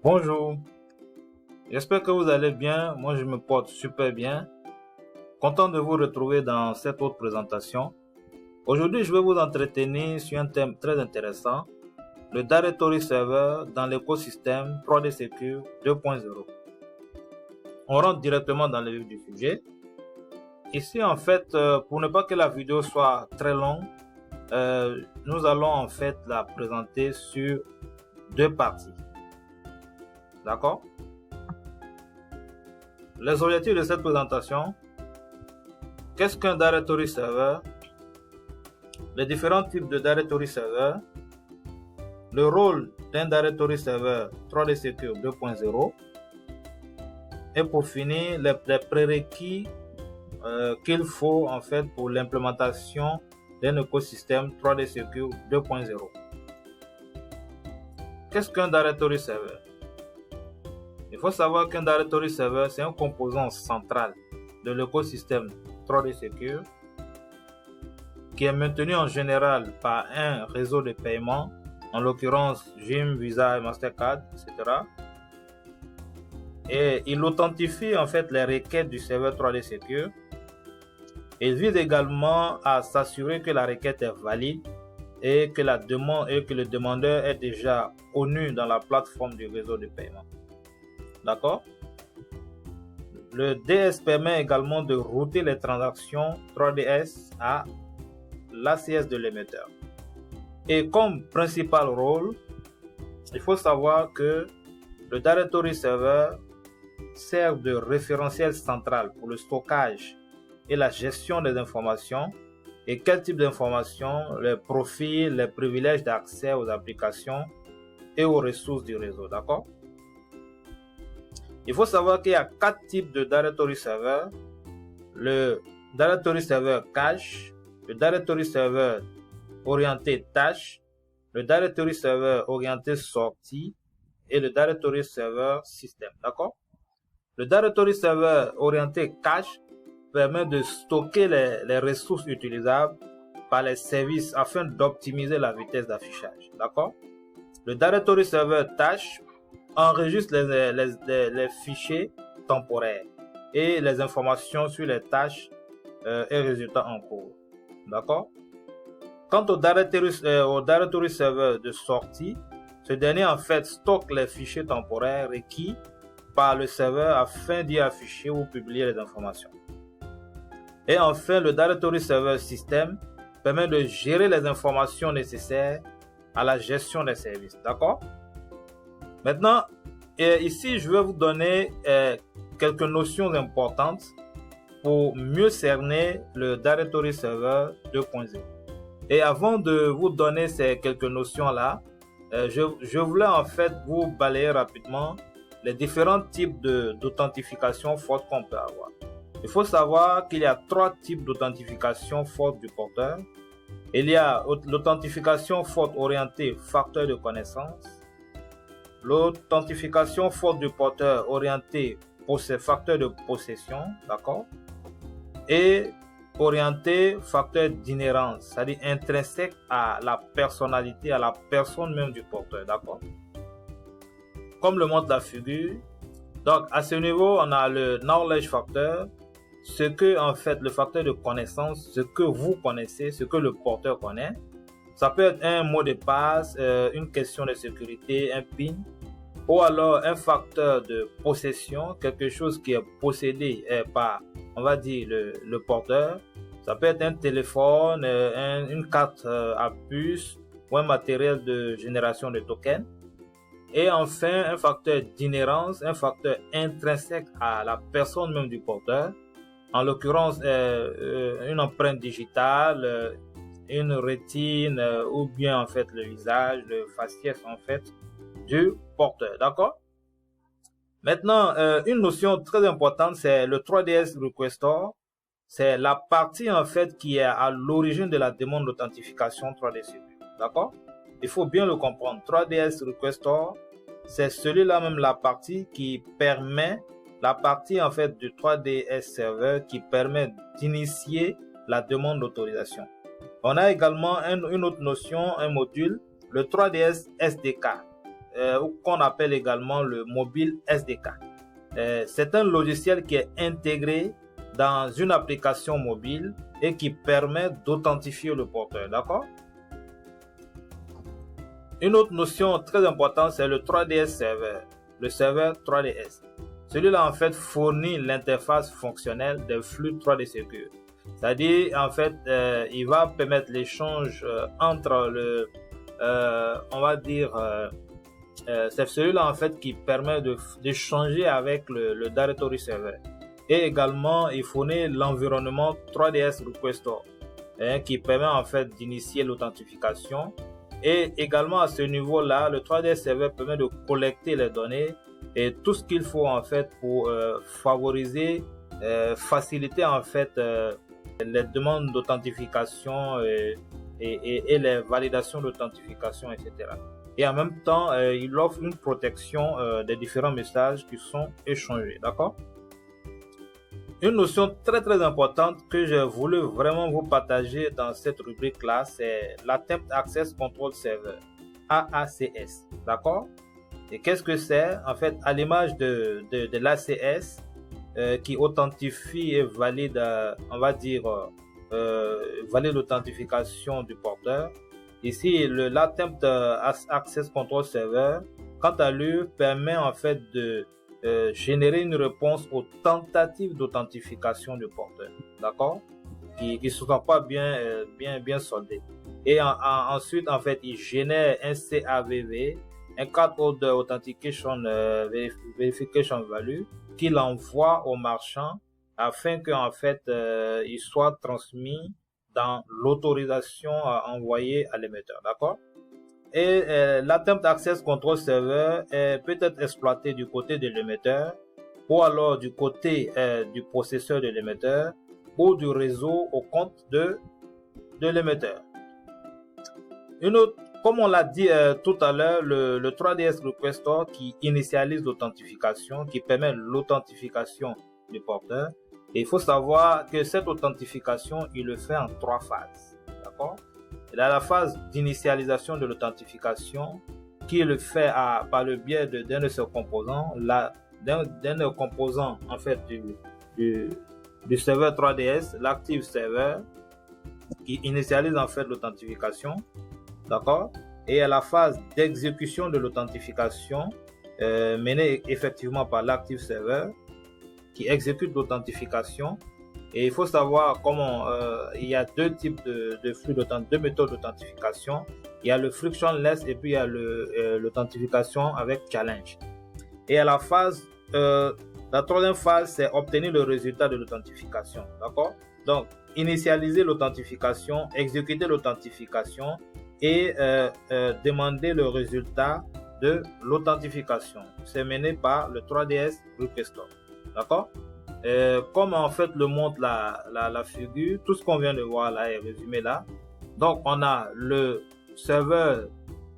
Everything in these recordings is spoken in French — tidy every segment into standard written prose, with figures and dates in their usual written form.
Bonjour, j'espère que vous allez bien. Moi, je me porte super bien. Content de vous retrouver dans cette autre présentation. Aujourd'hui, je vais vous entretenir sur un thème très intéressant, le Directory Server dans l'écosystème 3D Secure 2.0. On rentre directement dans le vif du sujet. Ici, en fait, pour ne pas que la vidéo soit très longue, nous allons en fait la présenter sur deux parties. D'accord? Les objectifs de cette présentation: qu'est-ce qu'un Directory Server? Les différents types de Directory Server, le rôle d'un Directory Server 3D Secure 2.0 et pour finir, les prérequis qu'il faut en fait pour l'implémentation d'un écosystème 3D Secure 2.0. Qu'est-ce qu'un Directory Server? Il faut savoir qu'un Directory Server, c'est un composant central de l'écosystème 3D Secure qui est maintenu en général par un réseau de paiement, en l'occurrence GIM, Visa et Mastercard, etc. Et il authentifie en fait les requêtes du serveur 3D Secure. Il vise également à s'assurer que la requête est valide et que le demandeur est déjà connu dans la plateforme du réseau de paiement. D'accord? Le DS permet également de router les transactions 3DS à l'ACS de l'émetteur. Et comme principal rôle, il faut savoir que le Directory Server sert de référentiel central pour le stockage et la gestion des informations. Et quel type d'informations? Les profils, les privilèges d'accès aux applications et aux ressources du réseau. D'accord? Il faut savoir qu'il y a 4 types de Directory Server. Le Directory Server Cache, le Directory Server orienté tâche, le Directory Server orienté sortie et le Directory Server système. D'accord? Le Directory Server orienté cache permet de stocker les ressources utilisables par les services afin d'optimiser la vitesse d'affichage. D'accord? Le Directory Server tâche enregistre les fichiers temporaires et les informations sur les tâches et résultats en cours. D'accord? Quant au Directory Server de sortie, ce dernier en fait stocke les fichiers temporaires requis par le serveur afin d'y afficher ou publier les informations. Et enfin, le Directory Server System permet de gérer les informations nécessaires à la gestion des services. D'accord? Maintenant, ici, je vais vous donner quelques notions importantes pour mieux cerner le Directory Server 2.0. Et avant de vous donner ces quelques notions-là, je voulais en fait vous balayer rapidement les différents types d'authentification forte qu'on peut avoir. Il faut savoir qu'il y a 3 types d'authentification forte du porteur. Il y a l'authentification forte orientée facteur de connaissance, l'authentification forte du porteur orientée facteur de possession, d'accord, et orienté facteur d'inhérence, c'est-à-dire intrinsèque à la personnalité, à la personne même du porteur, d'accord. Comme le montre la figure, donc à ce niveau, on a le knowledge factor, ce que en fait le facteur de connaissance, ce que vous connaissez, ce que le porteur connaît. Ça peut être un mot de passe, une question de sécurité, un PIN, ou alors un facteur de possession, quelque chose qui est possédé par, on va dire, le porteur. Ça peut être un téléphone, une carte à puce ou un matériel de génération de tokens. Et enfin, un facteur d'inhérence, un facteur intrinsèque à la personne même du porteur. En l'occurrence, une empreinte digitale, une rétine ou bien en fait le visage, le faciès en fait du porteur, d'accord? Maintenant, une notion très importante, c'est le 3DS Requestor. C'est la partie en fait qui est à l'origine de la demande d'authentification 3D Secure, d'accord? Il faut bien le comprendre. 3DS Requestor, c'est celui-là même la partie qui permet, la partie en fait du 3DS Server qui permet d'initier la demande d'autorisation. On a également une autre notion, un module, le 3DS SDK. ou qu'on appelle également le mobile SDK. C'est un logiciel qui est intégré dans une application mobile et qui permet d'authentifier le porteur, d'accord? Une autre notion très importante, c'est le 3DS Server, le serveur 3DS. Celui-là, en fait, fournit l'interface fonctionnelle des flux 3D Secure. C'est-à-dire, en fait, il va permettre l'échange entre le, on va dire, c'est celui-là, en fait, qui permet d'échanger avec le Directory Server. Et également, il fournit l'environnement 3DS Request Store, qui permet, en fait, d'initier l'authentification. Et également, à ce niveau-là, le 3DS Server permet de collecter les données et tout ce qu'il faut, en fait, pour favoriser, faciliter, en fait, les demandes d'authentification et les validations d'authentification, etc. Et en même temps, il offre une protection des différents messages qui sont échangés, d'accord? Une notion très très importante que j'ai voulu vraiment vous partager dans cette rubrique-là, c'est l'Attempt Access Control Server, AACS, d'accord? Et qu'est-ce que c'est? En fait, à l'image de l'ACS, qui authentifie et valide, on va dire, valide l'authentification du porteur. Ici, l'Attempt Access Control Server, quant à lui, permet en fait de générer une réponse aux tentatives d'authentification du porteur, d'accord, qui ne sont pas bien soldées. Et ensuite, en fait, il génère un CAVV, un Card Holder Authentication Verification Value, qu'il envoie au marchand afin qu'en fait, il soit transmis dans l'autorisation envoyée à l'émetteur, d'accord? Et l'Attempt Access Control Server peut être exploité du côté de l'émetteur ou alors du côté du processeur de l'émetteur ou du réseau au compte de l'émetteur. Une autre, comme on l'a dit tout à l'heure, le 3DS Request Store qui initialise l'authentification, qui permet l'authentification du porteur. Et il faut savoir que cette authentification, il le fait en 3 phases, d'accord? Il a la phase d'initialisation de l'authentification qui le fait par le biais d'un de ses composants, d'un composant en fait du serveur 3DS, l'Active Server, qui initialise en fait l'authentification, d'accord? Et à la phase d'exécution de l'authentification menée effectivement par l'Active Server, qui exécute l'authentification. Et il faut savoir comment il y a deux types de flux deux méthodes d'authentification. Il y a le frictionless et puis il y a l'authentification avec challenge. Et à la phase, la troisième phase, c'est obtenir le résultat de l'authentification. D'accord? Donc, initialiser l'authentification, exécuter l'authentification et demander le résultat de l'authentification. C'est mené par le 3DS Request Store. D'accord? Comme en fait le montre la figure, tout ce qu'on vient de voir là est résumé là. Donc on a le serveur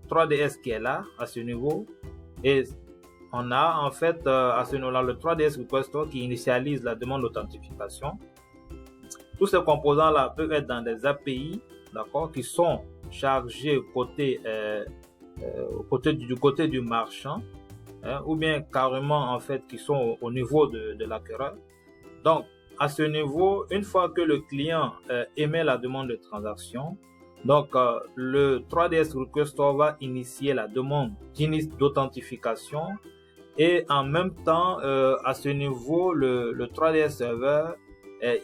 3DS qui est là à ce niveau et on a en fait à ce niveau-là le 3DS Request Store qui initialise la demande d'authentification. Tous ces composants là peuvent être dans des API, d'accord, qui sont chargés du côté du marchand, ou bien carrément en fait qui sont au niveau de l'acquéreur. Donc, à ce niveau, une fois que le client émet la demande de transaction, donc le 3DS Request Store va initier la demande d'authentification et en même temps, à ce niveau, le 3DS Server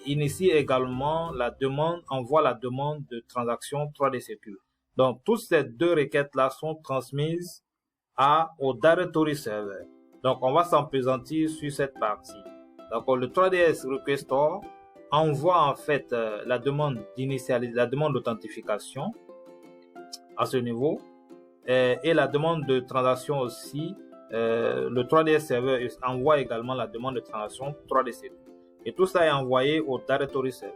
initie également la demande, envoie la demande de transaction 3D Secure. Donc, toutes ces deux requêtes-là sont transmises au Directory Server. Donc, on va s'appesantir sur cette partie. Donc, le 3DS Request Store envoie en fait la demande d'authentification à ce niveau et la demande de transaction aussi. Le 3DS Server envoie également la demande de transaction 3D Secure. Et tout ça est envoyé au Directory Server.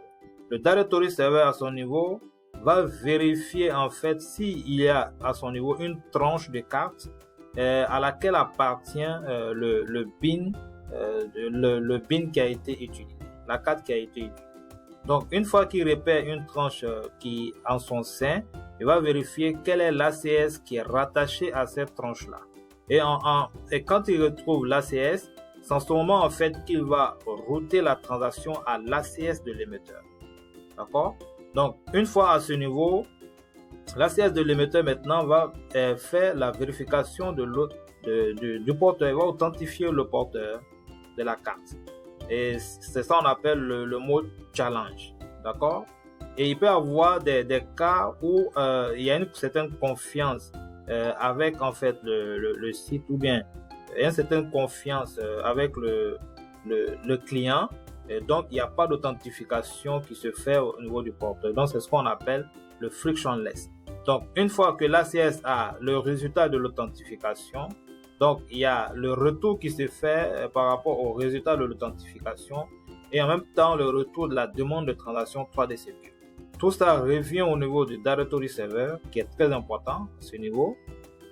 Le Directory Server à son niveau va vérifier en fait s'il y a à son niveau une tranche de carte à laquelle appartient le bin qui a été utilisé, la carte qui a été utilisée. Donc, une fois qu'il repère une tranche qui en son sein, il va vérifier quel est l'ACS qui est rattaché à cette tranche-là. Et quand il retrouve l'ACS, c'est en ce moment en fait qu'il va router la transaction à l'ACS de l'émetteur. D'accord? Donc, une fois à ce niveau, l'ACS de l'émetteur maintenant va faire la vérification du porteur, il va authentifier le porteur de la carte. Et c'est ça qu'on appelle le mode challenge. D'accord? Et il peut y avoir des cas où il y a une certaine confiance avec en fait le site, ou bien il y a une certaine confiance avec le client. Et donc, il n'y a pas d'authentification qui se fait au niveau du porteur. Donc, c'est ce qu'on appelle le frictionless. Donc, une fois que l'ACS a le résultat de l'authentification, donc il y a le retour qui se fait par rapport au résultat de l'authentification et en même temps le retour de la demande de transaction 3D Secure. Tout ça revient au niveau du Directory Server qui est très important à ce niveau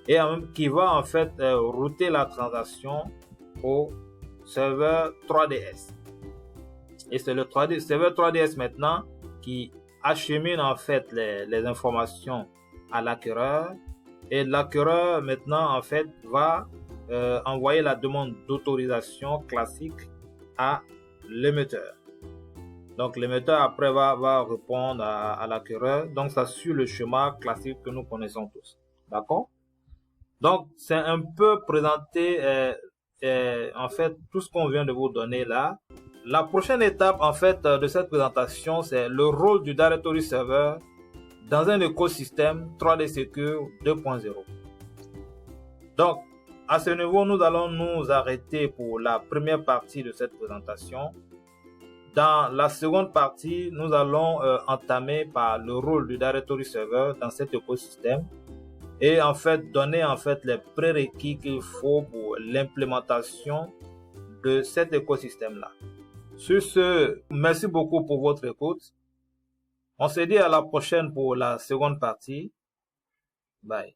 et qui va en fait router la transaction au serveur 3DS. Et c'est le serveur 3DS maintenant qui achemine en fait les informations à l'acquéreur. Et l'acquéreur maintenant en fait va envoyer la demande d'autorisation classique à l'émetteur. Donc l'émetteur après va répondre à l'acquéreur. Donc ça suit le schéma classique que nous connaissons tous. D'accord? Donc c'est un peu présenté en fait tout ce qu'on vient de vous donner là. La prochaine étape en fait de cette présentation, c'est le rôle du Directory Server dans un écosystème 3D Secure 2.0. Donc, à ce niveau, nous allons nous arrêter pour la première partie de cette présentation. Dans la seconde partie, nous allons entamer par le rôle du Directory Server dans cet écosystème et en fait donner en fait les prérequis qu'il faut pour l'implémentation de cet écosystème-là. Sur ce, merci beaucoup pour votre écoute. On se dit à la prochaine pour la seconde partie. Bye.